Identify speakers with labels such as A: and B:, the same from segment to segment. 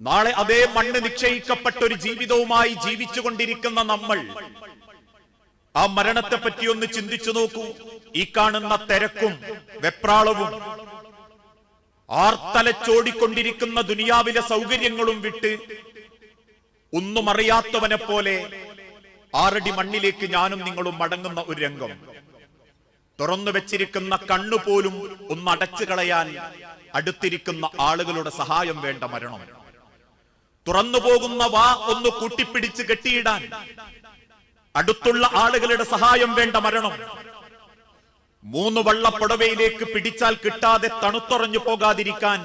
A: നാളെ അതേ മണ്ണ് നിശ്ചയിക്കപ്പെട്ട ഒരു ജീവിതവുമായി ജീവിച്ചുകൊണ്ടിരിക്കുന്ന നമ്മൾ ആ മരണത്തെ പറ്റി ഒന്ന് ചിന്തിച്ചു നോക്കൂ. ഈ കാണുന്ന തിരക്കും വെപ്രാളവും ആർത്തലച്ചോടിക്കൊണ്ടിരിക്കുന്ന ദുനിയാവിലെ സൗകര്യങ്ങളും വിട്ട് ഒന്നും അറിയാത്തവനെ പോലെ 6 അടി മണ്ണിലേക്ക് ഞാനും നിങ്ങളും മടങ്ങുന്ന ഒരു രംഗം. തുറന്നു വെച്ചിരിക്കുന്ന കണ്ണുപോലും ഒന്ന് അടച്ചു കളയാൻ അടുത്തിരിക്കുന്ന ആളുകളുടെ സഹായം വേണ്ട മരണം. തുറന്നു പോകുന്ന വാ ഒന്ന് കൂട്ടിപ്പിടിച്ച് കെട്ടിയിടാൻ അടുത്തുള്ള ആളുകളുടെ സഹായം വേണ്ട മരണം. 3 വള്ളപ്പുടവയിലേക്ക് പിടിച്ചാൽ കിട്ടാതെ തണുത്തുറഞ്ഞു പോകാതിരിക്കാൻ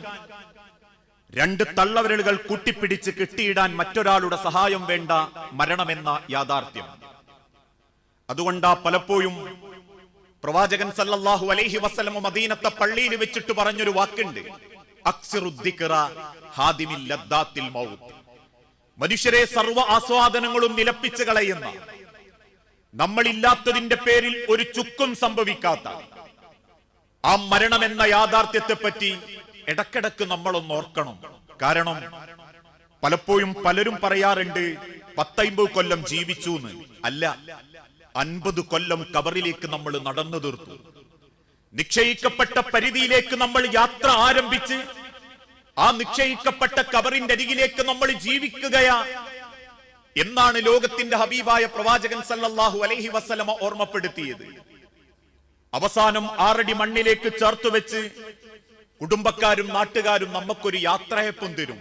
A: 2 തള്ളവിരലുകൾ കൂട്ടിപ്പിടിച്ച് കെട്ടിയിടാൻ മറ്റൊരാളുടെ സഹായം വേണ്ട മരണമെന്ന യാഥാർത്ഥ്യം. അതുകൊണ്ടാ പലപ്പോഴും പ്രവാചകൻ സല്ലല്ലാഹു അലൈഹി വസല്ലം മദീനത്തെ പള്ളിയിൽ വെച്ചിട്ട് പറഞ്ഞൊരു വാക്കുണ്ട്, അക്സിറുദ്ദിക്റ ഹാദിമിൽ ലദ്ദാത്തിൽ മൗത്ത്. മനുഷ്യരെ സർവ്വ ആസ്വാദനങ്ങളും നിലപ്പിച്ചു കളയുന്ന, നമ്മളില്ലാത്തതിന്റെ പേരിൽ ഒരു ചുക്കും സംഭവിക്കാത്ത ആ മരണമെന്ന യാഥാർത്ഥ്യത്തെ പറ്റി ഇടക്കിടക്ക് നമ്മളൊന്ന് ഓർക്കണം. കാരണം പലപ്പോഴും പലരും പറയാറുണ്ട് 10-50 കൊല്ലം ജീവിച്ചു എന്ന്. അല്ല, 50 കൊല്ലം കബറിലേക്ക് നമ്മൾ നടന്നു തീർത്തു. നിശ്ചയിക്കപ്പെട്ട പരിധിയിലേക്ക് നമ്മൾ യാത്ര ആരംഭിച്ച് ആ നിശ്ചയിക്കപ്പെട്ട കബറിന്റെ അരികിലേക്ക് നമ്മൾ ജീവിക്കുകയാ എന്നാണ് ലോകത്തിന്റെ ഹബീബായ പ്രവാചകൻ സല്ലല്ലാഹു അലൈഹി വസല്ലമ ഓർമ്മപ്പെടുത്തിയത്. അവസാനം 6 അടി മണ്ണിലേക്ക് ചേർത്ത് വെച്ച് കുടുംബക്കാരും നാട്ടുകാരും നമുക്കൊരു യാത്രയപ്പം തരും.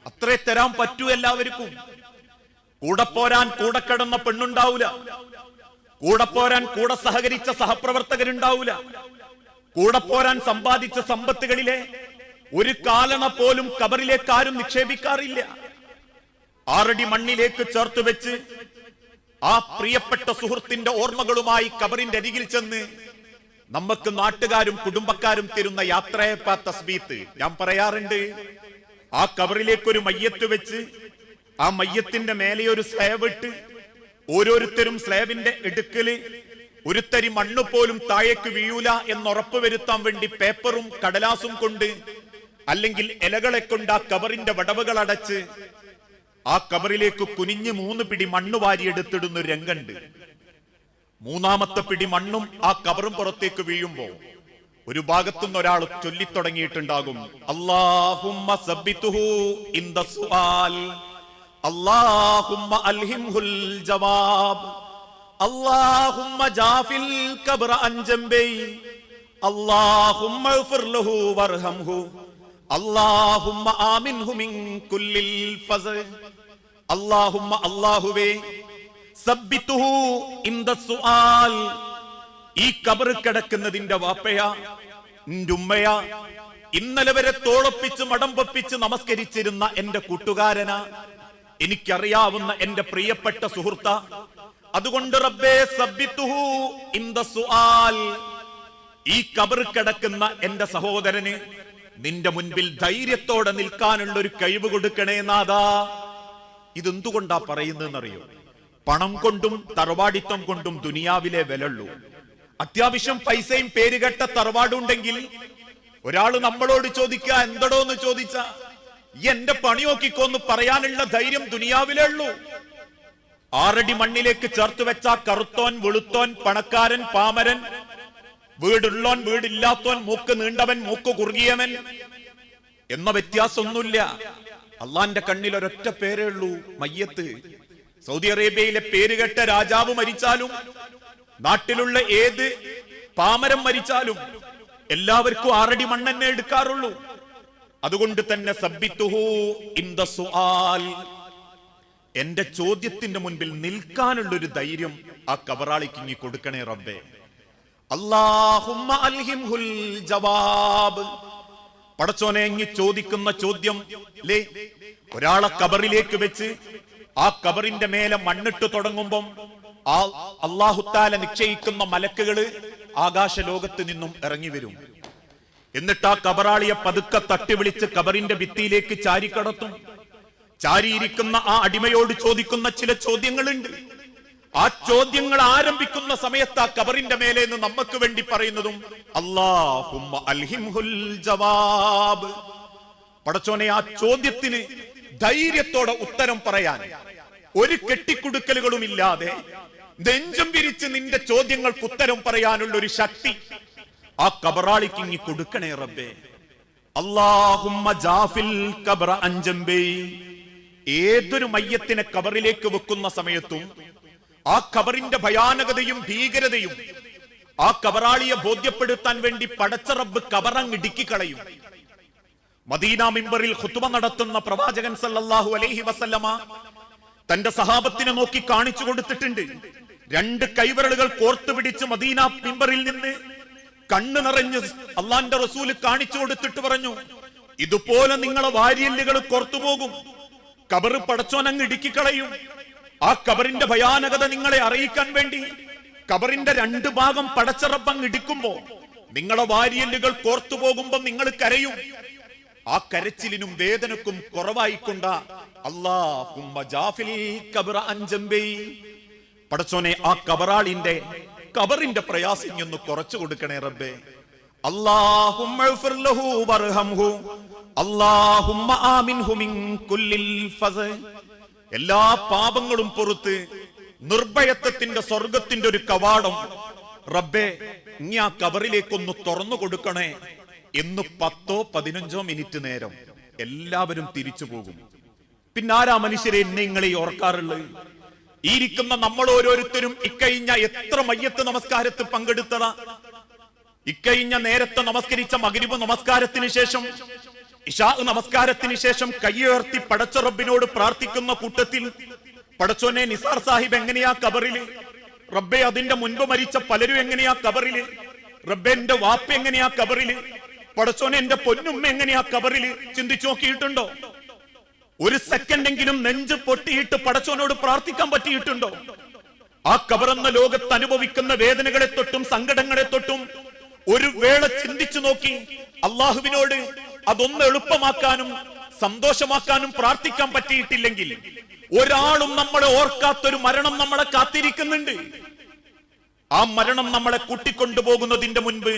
A: അത്രേ തരാൻ പറ്റൂ എല്ലാവർക്കും. കൂടെ പോരാൻ കൂടെ കിടന്ന പെണ്ണുണ്ടാവൂല, കൂടെ പോരാൻ കൂടെ സഹകരിച്ച സഹപ്രവർത്തകരുണ്ടാവൂല, കൂടെ പോരാൻ സമ്പാദിച്ച സമ്പത്തുകളിലെ ഒരു കാലണ പോലും കബറിലേക്ക് ആരും നിക്ഷേപിക്കാറില്ല. 6 അടി മണ്ണിലേക്ക് ചേർത്ത് വെച്ച് ആ പ്രിയപ്പെട്ട സുഹൃത്തിന്റെ ഓർമ്മകളുമായി കബറിന്റെ അരികിൽ ചെന്ന് നമുക്ക് നാട്ടുകാരും കുടുംബക്കാരും തരുന്ന യാത്രയപ്പ തസ്ബീത്ത്. ഞാൻ പറയാറുണ്ട്, ആ കബറിലേക്ക് ഒരു മയ്യത്ത് വെച്ച് ആ മയ്യത്തിന്റെ മേലെ ഒരു സ്ലാബ് ഇട്ട് ഓരോരുത്തരും സ്ലാബിന്റെ ഇടുക്കല് ഒരു തരി മണ്ണ് പോലും താഴേക്ക് വീഴൂല എന്നുറപ്പ് വരുത്താൻ വേണ്ടി പേപ്പറും കടലാസും കൊണ്ട് അല്ലെങ്കിൽ ഇലകളെ കൊണ്ട് ആ കബറിന്റെ വടവുകൾ അടച്ച് ആ കബറിലേക്ക് കുനിഞ്ഞ് 3 പിടി മണ്ണ് വാരിയെടുത്തിടുന്ന രംഗണ്ട്. 3-ാമത്തെ പിടി മണ്ണും ആ കബറും പുറത്തേക്ക് വീഴുമ്പോ ഒരു ഭാഗത്തുനിന്ന് ഒരാൾ ചൊല്ലിത്തുടങ്ങിയിട്ടുണ്ടാകും, അല്ലാഹുമ്മ സബ്ബിതുഹു ഇൻദ സുആൽ, അല്ലാഹുമ്മ അൽഹിംഹുൽ ജവാബ്, അല്ലാഹുമ്മ ജാഫിൽ ഖബ്റ അൻ ജംബൈ, അല്ലാഹുമ്മ ഇഗ്ഫിർ ലഹു വർഹംഹു, അല്ലാഹുമ്മ ആമിൻഹു മിൻ കുല്ലിൽ ഫസ്. അല്ലാഹുമ്മ അല്ലാഹുവേ സബ്ബിതുഹു ഇൻദ സുആൽ, ഈ ഖബർ കിടക്കുന്നതിന്റെ വാപ്പയാ നിന്റെ ഉമ്മയാ, ഇന്നലെ വരെ തോളപ്പിച്ച് മടം പൊപ്പിച്ച് നമസ്കരിച്ചിരുന്ന എന്റെ കൂട്ടുകാരനാ, എനിക്കറിയാവുന്ന എന്റെ പ്രിയപ്പെട്ട സുഹൃത്ത. അതുകൊണ്ട് റബ്ബേ സബ്ബിതുഹു ഇൻദ സുആൽ, ഈ ഖബർ കിടക്കുന്ന എന്റെ സഹോദരന് നിന്റെ മുൻപിൽ ധൈര്യത്തോടെ നിൽക്കാനുള്ള ഒരു കഴിവ് കൊടുക്കണേ നാഥാ. ഇതെന്തുകൊണ്ടാ പറയുന്നതെന്നറിയോ? പണം കൊണ്ടും തറവാടിത്തം കൊണ്ടും ദുനിയാവിലെ വിലയുള്ളൂ. അത്യാവശ്യം പൈസയും പേരുകെട്ട തറവാടുണ്ടെങ്കിൽ ഒരാള് നമ്മളോട് ചോദിക്കുക, എന്തടോന്ന് ചോദിച്ച എന്റെ പണി നോക്കിക്കോന്ന് പറയാനുള്ള ധൈര്യം ദുനിയാവിലേ ഉള്ളൂ. 6 അടി മണ്ണിലേക്ക് ചേർത്ത് വെച്ച കറുത്തോൻ വെളുത്തോൻ പണക്കാരൻ പാമരൻ, വീടുള്ളോൻ വീടില്ലാത്തോൻ, മൂക്ക് നീണ്ടവൻ മൂക്ക് കുറുകിയവൻ എന്ന വ്യത്യാസമൊന്നുമില്ല. അള്ളാന്റെ കണ്ണിൽ ഒരൊറ്റ പേരേ ഉള്ളൂ, മയ്യത്ത്. സൗദി അറേബ്യയിലെ പേരുകെട്ട രാജാവ് മരിച്ചാലും നാട്ടിലുള്ള ഏത് പാമരം മരിച്ചാലും എല്ലാവർക്കും 6 അടി മണ്ണെന്നെ എടുക്കാറുള്ളൂ. അതുകൊണ്ട് തന്നെ സബ്ബിതുഹു ഇൻദ സുആൽ, എന്റെ ചോദ്യത്തിന്റെ മുൻപിൽ നിൽക്കാനുള്ളൊരു ധൈര്യം ആ കബറാളിക്ക് ഇങ്ങി കൊടുക്കണേ റബ്ബേ. അല്ലാഹുമ്മ അൽഹിംഹുൽ ജവാബ്, പടച്ചോനെ ഇങ്ങി ചോദിക്കുന്ന ചോദ്യം ലേ, ഒരാളെ കബറിലേക്ക് വെച്ച് ആ കബറിന്റെ മേലെ മണ്ണിട്ട് തുടങ്ങുമ്പം ആ അല്ലാഹു തആല നിശ്ചയിക്കുന്ന മലക്കുകള് ആകാശ ലോകത്ത് നിന്നും ഇറങ്ങി വരും. എന്നിട്ട് ആ കബറാളിയെ പതുക്കെ തട്ടി വിളിച്ച് കബറിന്റെ ഭിത്തിയിലേക്ക് ചാരിക്കടത്തും. ചാരിയിരിക്കുന്ന ആ അടിമയോട് ചോദിക്കുന്ന ചില ചോദ്യങ്ങളുണ്ട്. ആ ചോദ്യങ്ങൾ ആരംഭിക്കുന്ന സമയത്ത് ആ കബറിന്റെ മേലെ നിന്ന് നമുക്ക് വേണ്ടി പറയുന്നതും അല്ലാഹുമ്മ അൽഹിംഹുൽ ജവാബ്, പടച്ചോനെ ആ ചോദ്യത്തിന് ധൈര്യത്തോടെ ഉത്തരം പറയാൻ, ഒരു കെട്ടിക്കുടുക്കലുകളും ഇല്ലാതെ നെഞ്ചും വിരിച്ച് നിന്റെ ചോദ്യങ്ങൾക്ക് ഉത്തരം പറയാനുള്ള ഒരു ശക്തി ആ കബറാളിക്ക് ഇങ്ങി കൊടുക്കണേ റബ്ബേ. അല്ലാഹുമ്മ ജാഫിൽ ഖബ്റ അൻ ജംബി. ഏതൊരു മയ്യത്തിനെ കബറിലേക്ക് വെക്കുന്ന സമയത്തും ആ ഖബറിന്റെ ഭയാനകതയും ഭീകരതയും ആ കബറാളിയെ ബോധ്യപ്പെടുത്താൻ വേണ്ടി പടച്ച റബ്ബ് കബറങ്ങ് ഇടുക്കിക്കളയും. മദീന മിമ്പറിൽ ഖുത്ബ നടത്തുന്ന പ്രവാചകൻ സല്ലല്ലാഹു അലൈഹി വസല്ലമ തന്റെ സഹാബത്തിനെ നോക്കി കാണിച്ചു കൊടുത്തിട്ടുണ്ട്. 2 കൈവിരലുകൾ കോർത്തു പിടിച്ച് മദീന മിമ്പറിൽ നിന്ന് കണ്ണു നിറഞ്ഞ് അള്ളാന്റെ റസൂല് കാണിച്ചു കൊടുത്തിട്ട് പറഞ്ഞു, ഇതുപോലെ നിങ്ങളെ വാരിയല്ലുകൾ കോർത്തുപോകും, കബറ് പടച്ചോനങ്ങ് ഇടുക്കിക്കളയും. ആ കബറിന്റെ ഭയാനകത നിങ്ങളെ അറിയിക്കാൻ വേണ്ടി കബറിന്റെ 2 ഭാഗം പടച്ച റബ്ബങ്ങ് ഇടിക്കുമ്പോ നിങ്ങളെ വാരിയല്ലുകൾ കോർത്തു പോകുമ്പോ നിങ്ങൾ കരയും. ആ കരച്ചിലിനും വേദനക്കും കുറവായിക്കൊണ്ട അല്ലാഹുമ്മ ജാഫിൽ ഖബ്റ അൻ ജംബി. പടച്ചോനെ ആ കബറിന്റെ പ്രയാസം ഒന്ന് കുറച്ചു കൊടുക്കണേ റബ്ബേ. അല്ലാഹുമ്മ ഇഗ്ഫിർ ലഹു വർഹംഹു അല്ലാഹുമ്മ ആമിൻഹു മിൻ കുല്ലിൽ ഫസ്. എല്ലാ പാപങ്ങളും പുറത്ത് നിർഭയത്വത്തിന്റെ സ്വർഗത്തിന്റെ ഒരു കവാടം റബ്ബേ ഇനി ആ കബറിലേക്കൊന്ന് തുറന്നു കൊടുക്കണേ എന്ന് 10-15 മിനിറ്റ് നേരം എല്ലാവരും തിരിച്ചു പോകും. പിന്നെ ആരാ മനുഷ്യരെ എന്നെ നിങ്ങളെ ഓർക്കാറുള്ളത്? ഈ ഇരിക്കുന്ന നമ്മൾ ഓരോരുത്തരും ഇക്കഴിഞ്ഞ എത്ര മയ്യത്ത് നമസ്കാരത്തിൽ പങ്കെടുത്തതാ? ഇക്കഴിഞ്ഞ നേരത്തെ നമസ്കരിച്ച മഗ്രിബ് നമസ്കാരത്തിന് ശേഷം, ഇശാ നമസ്കാരത്തിന് ശേഷം കയ്യുയർത്തി പടച്ച റബ്ബിനോട് പ്രാർത്ഥിക്കുന്ന കൂട്ടത്തിൽ പടച്ചോനെ നിസാർ സാഹിബ് എങ്ങനെയാ കബറില്? റബ്ബെ അതിന്റെ മുൻപ് മരിച്ച പലരും എങ്ങനെയാ കബറില്? റബ്ബെ എന്റെ വാപ്പ എങ്ങനെയാ കബറില്? പടച്ചോനെ എന്റെ പൊന്നുമ്മ എങ്ങനെയാ കബറില്? ചിന്തിച്ചു നോക്കിയിട്ടുണ്ടോ? ഒരു സെക്കൻഡെങ്കിലും നെഞ്ച് പൊട്ടിയിട്ട് പടച്ചോനോട് പ്രാർത്ഥിക്കാൻ പറ്റിയിട്ടുണ്ടോ? ആ കബറെന്ന ലോകത്ത് അനുഭവിക്കുന്ന വേദനകളെ തൊട്ടും സങ്കടങ്ങളെ തൊട്ടും ഒരു വേള ചിന്തിച്ചു നോക്കി അള്ളാഹുവിനോട് അതൊന്ന് എളുപ്പമാക്കാനും സന്തോഷമാക്കാനും പ്രാർത്ഥിക്കാൻ പറ്റിയിട്ടില്ലെങ്കിൽ ഒരാളും നമ്മളെ ഓർക്കാത്തൊരു മരണം നമ്മളെ കാത്തിരിക്കുന്നുണ്ട്. ആ മരണം നമ്മളെ കൂട്ടിക്കൊണ്ടുപോകുന്നതിന്റെ മുൻപ്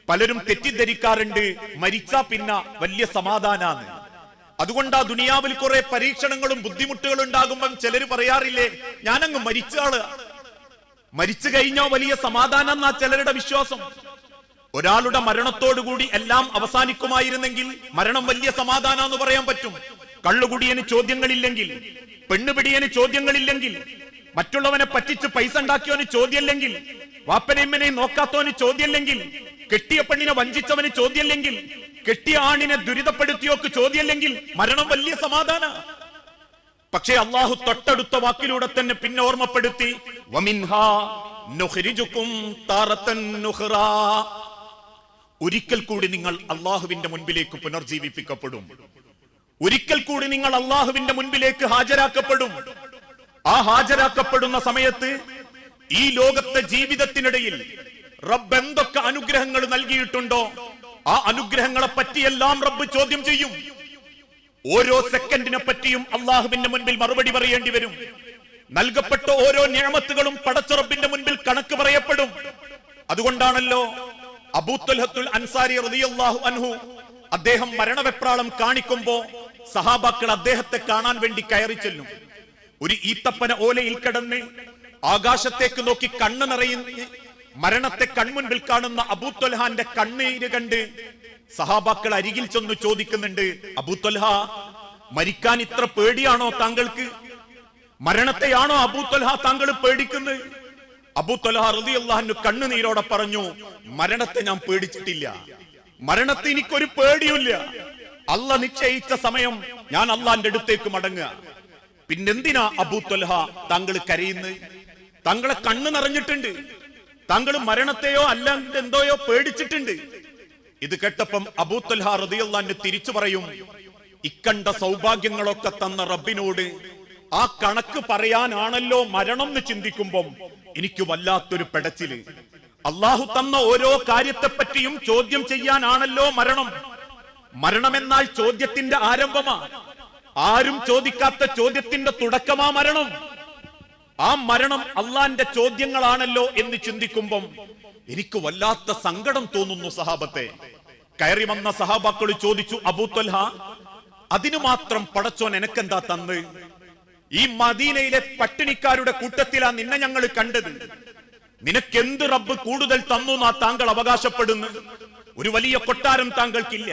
A: പലരും തെറ്റിദ്ധരിക്കാറുണ്ട് മരിച്ചാ പിന്നെ വലിയ സമാധാനാണ്. അതുകൊണ്ട് ആ ദുനിയാവിൽ കുറെ പരീക്ഷണങ്ങളും ബുദ്ധിമുട്ടുകളും ഉണ്ടാകുമ്പം ചിലര് പറയാറില്ലേ, ഞാനങ്ങ് മരിച്ചു കഴിഞ്ഞോ വലിയ സമാധാനം എന്നാ ചിലരുടെ വിശ്വാസം. ഒരാളുടെ മരണത്തോടുകൂടി എല്ലാം അവസാനിക്കുമായിരുന്നെങ്കിൽ മരണം വലിയ സമാധാനം എന്ന് പറയാൻ പറ്റും. കള്ളുകുടിയന് ചോദ്യങ്ങളില്ലെങ്കിൽ, പെണ്ണുപിടിയന് ചോദ്യങ്ങളില്ലെങ്കിൽ, മറ്റുള്ളവനെ പറ്റിച്ച് പൈസ ഉണ്ടാക്കിയവന് ചോദ്യമില്ലെങ്കിൽ, വാപ്പനെമ്മനെയും നോക്കാത്തവന് ചോദ്യമില്ലെങ്കിൽ, കെട്ടിയ പെണ്ണിനെ വഞ്ചിച്ചവന് ചോദ്യമില്ലെങ്കിൽ, കെട്ടിയ ആണിനെ ദുരിതപ്പെടുത്തിയോക്ക് ചോദ്യമില്ലെങ്കിൽ മരണം വലിയ സമാധാന. പക്ഷേ അള്ളാഹു തൊട്ടടുത്ത വാക്കിലൂടെ തന്നെ പിന്നെ ഓർമ്മപ്പെടുത്തി, വമിൻഹാ നുഖ്രിജുകും താറത്തൻ നുഖ്റാ. ഒരിക്കൽ കൂടി നിങ്ങൾ അള്ളാഹുവിന്റെ മുൻപിലേക്ക് പുനർജീവിപ്പിക്കപ്പെടും. ഒരിക്കൽ കൂടി നിങ്ങൾ അള്ളാഹുവിന്റെ മുൻപിലേക്ക് ഹാജരാക്കപ്പെടും. ആ ഹാജരാക്കപ്പെടുന്ന സമയത്ത് ഈ ലോകത്തെ ജീവിതത്തിനിടയിൽ റബ്ബ് എന്തൊക്കെ അനുഗ്രഹങ്ങൾ നൽകിയിട്ടുണ്ടോ ആ അനുഗ്രഹങ്ങളെ പറ്റിയെല്ലാം റബ്ബ് ചോദ്യം ചെയ്യും. ഓരോ സെക്കൻഡിനെ പറ്റിയും അള്ളാഹുവിന്റെ മുൻപിൽ മറുപടി പറയേണ്ടി വരും. നൽകപ്പെട്ട ഓരോ നിഅമത്തുകളും പടച്ച റബ്ബിന്റെ മുൻപിൽ കണക്ക് പറയപ്പെടും. അതുകൊണ്ടാണല്ലോ അബൂ ത്വൽഹത്തുൽ അൻസാരി റളിയല്ലാഹു അൻഹു അദ്ദേഹം മരണവെപ്രാളം കാണിക്കുമ്പോ സഹാബാക്കൾ അദ്ദേഹത്തെ കാണാൻ വേണ്ടി കയറി ചെല്ലും. ഒരു ഈത്തപ്പന ഓലയിൽ കിടന്ന് ആകാശത്തേക്ക് നോക്കി കണ്ണ് നിറയുന്ന മരണത്തെ കൺമുൻപിൽ കാണുന്ന അബൂ ത്വൽഹാന്റെ കണ്ണീര് കണ്ട് സഹാബാക്കൾ അരികിൽ ചെന്ന് ചോദിക്കുന്നുണ്ട്, അബൂ ത്വൽഹ, മരിക്കാൻ ഇത്ര പേടിയാണോ താങ്കൾക്ക്? മരണത്തെയാണോ അബൂ ത്വൽഹ താങ്കൾ പേടിക്കുന്നത്? അബൂ ത്വൽഹ റളിയല്ലാഹു അൻഹു കണ്ണുനീരോടെ പറഞ്ഞു, മരണത്തെ ഞാൻ പേടിച്ചിട്ടില്ല, മരണത്തെ എനിക്കൊരു പേടിയില്ല. അല്ല നിശ്ചയിച്ച സമയം ഞാൻ അള്ളാന്റെ അടുത്തേക്ക് മടങ്ങുക. പിന്നെന്തിനാ അബൂ ത്വൽഹ താങ്കൾ കരയുന്നത്? താങ്കളെ കണ്ണ് നിറഞ്ഞിട്ടുണ്ട്, താങ്കൾ മരണത്തെയോ അല്ലാണ്ട് എന്തോയോ പേടിച്ചിട്ടുണ്ട്. ഇത് കേട്ടപ്പം അബൂ ത്വൽഹ റളിയല്ലാഹു അൻഹു തിരിച്ചു പറയും, ഇക്കണ്ട സൗഭാഗ്യങ്ങളൊക്കെ തന്ന റബ്ബിനോട് ആ കണക്ക് പറയാനാണല്ലോ മരണം എന്ന് ചിന്തിക്കുമ്പം എനിക്ക് വല്ലാത്തൊരു പെടച്ചില്. അള്ളാഹു തന്ന ഓരോ കാര്യത്തെ പറ്റിയും ചോദ്യം ചെയ്യാനാണല്ലോ മരണം. മരണമെന്നാൽ ചോദ്യത്തിന്റെ ആരംഭമാ. ആരും ചോദിക്കാത്ത ചോദ്യത്തിന്റെ തുടക്കമാ മരണം. ആ മരണം അള്ളാന്റെ ചോദ്യങ്ങളാണല്ലോ എന്ന് ചിന്തിക്കുമ്പം എനിക്ക് വല്ലാത്ത സങ്കടം തോന്നുന്നു. സഹാബത്തെ കയറി വന്ന സഹാബാക്കൾ ചോദിച്ചു, അബൂ ത്വൽഹ, അതിനു മാത്രം പടച്ചോൻ എനക്കെന്താ തന്ന്? ഈ മദീനയിലെ പട്ടിണിക്കാരുടെ കൂട്ടത്തിലാ നിന്നെ ഞങ്ങൾ കണ്ടത്. നിനക്കെന്ത് റബ്ബ് കൂടുതൽ തന്നു എന്നാ താങ്കൾ അവകാശപ്പെടുന്നു? ഒരു വലിയ കൊട്ടാരം താങ്കൾക്കില്ല,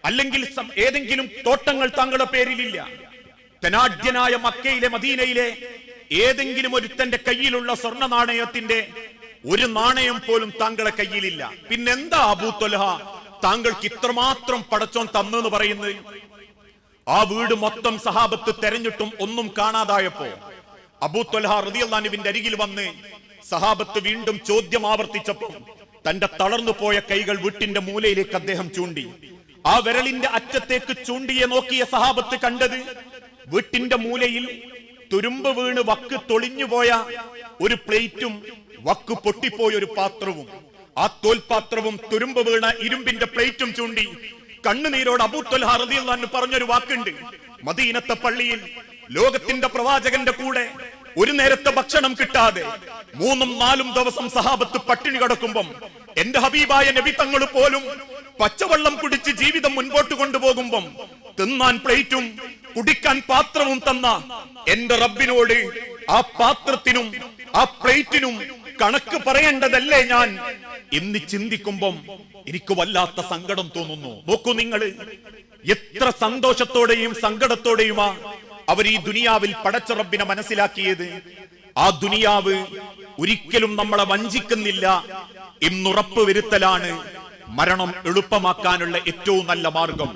A: അല്ലെങ്കിൽ ഏതെങ്കിലും തോട്ടങ്ങൾ താങ്കളുടെ പേരിലില്ല. ധനാഢ്യനായ മക്കയിലെ മദീനയിലെ ഏതെങ്കിലും ഒരുത്തന്റെ കയ്യിലുള്ള സ്വർണ്ണ നാണയത്തിന്റെ ഒരു നാണയം പോലും താങ്കളുടെ കയ്യിലില്ല. പിന്നെന്താ അബൂ ത്വൽഹ താങ്കൾക്ക് ഇത്രമാത്രം പടച്ചോൻ തന്നെന്ന് പറയുന്നത്? ആ വീട് മൊത്തം സഹാബത്ത് തെരഞ്ഞിട്ടും ഒന്നും കാണാതായപ്പോ അബൂ ത്വൽഹ റളിയല്ലാഹു അൻഹുവിന്റെ അരികിൽ വന്ന് സഹാബത്ത് വീണ്ടും ചോദ്യം ആവർത്തിച്ചപ്പോൾ തന്റെ തളർന്നു പോയ കൈകൾ വീട്ടിന്റെ മൂലയിലേക്ക് അദ്ദേഹം ചൂണ്ടി. ആ വിരലിന്റെ അറ്റത്തേക്ക് ചൂണ്ടിയെ നോക്കിയ സഹാബത്ത് കണ്ടത് വീട്ടിന്റെ മൂലയിൽ തുരുമ്പ് വീണ് വക്ക് തൊളിഞ്ഞുപോയ ഒരു പ്ലേറ്റും വക്ക് പൊട്ടിപ്പോയ ഒരു പാത്രവും, ആ തോൽപാത്രവും തുരുമ്പ് വീണ ഇരുമ്പിന്റെ പ്ലേറ്റും ചൂണ്ടി കണ്ണുനീരോട് അബൂ ത്വൽഹ റളിയല്ലാഹു അൻഹു പറഞ്ഞൊരു വാക്കുണ്ട്. മദീനത്തെ പള്ളിയിൽ ലോകത്തിന്റെ പ്രവാചകന്റെ കൂടെ ഒരു നേരത്തെ ഭക്ഷണം കിട്ടാതെ 3-4 ദിവസം സഹാബത്ത് പട്ടിണി കിടക്കുമ്പം എന്റെ ഹബീബായ നബി തങ്ങൾ പോലും പച്ചവെള്ളം കുടിച്ച് ജീവിതം മുൻപോട്ട് കൊണ്ടുപോകുമ്പം തിന്നാൻ പ്ലേറ്റും കുടിക്കാൻ പാത്രവും തന്ന എന്റെ റബ്ബിനോട് ആ പാത്രത്തിനും ആ പ്ലേറ്റിനും കണക്ക് പറയേണ്ടതല്ലേ ഞാൻ എന്ന് ചിന്തിക്കുമ്പം എനിക്ക് വല്ലാത്ത സങ്കടം തോന്നുന്നു. നോക്കൂ നിങ്ങൾ, എത്ര സന്തോഷത്തോടെയും സങ്കടത്തോടെയുമാ അവർ ഈ ദുനിയാവിൽ പടച്ച റബ്ബിനെ മനസ്സിലാക്കിയത്. ആ ദുനിയാവ് ഒരിക്കലും നമ്മളെ വഞ്ചിക്കുന്നില്ല എന്നുറപ്പ് വരുത്തലാണ് മരണം എളുപ്പമാക്കാനുള്ള ഏറ്റവും നല്ല മാർഗം.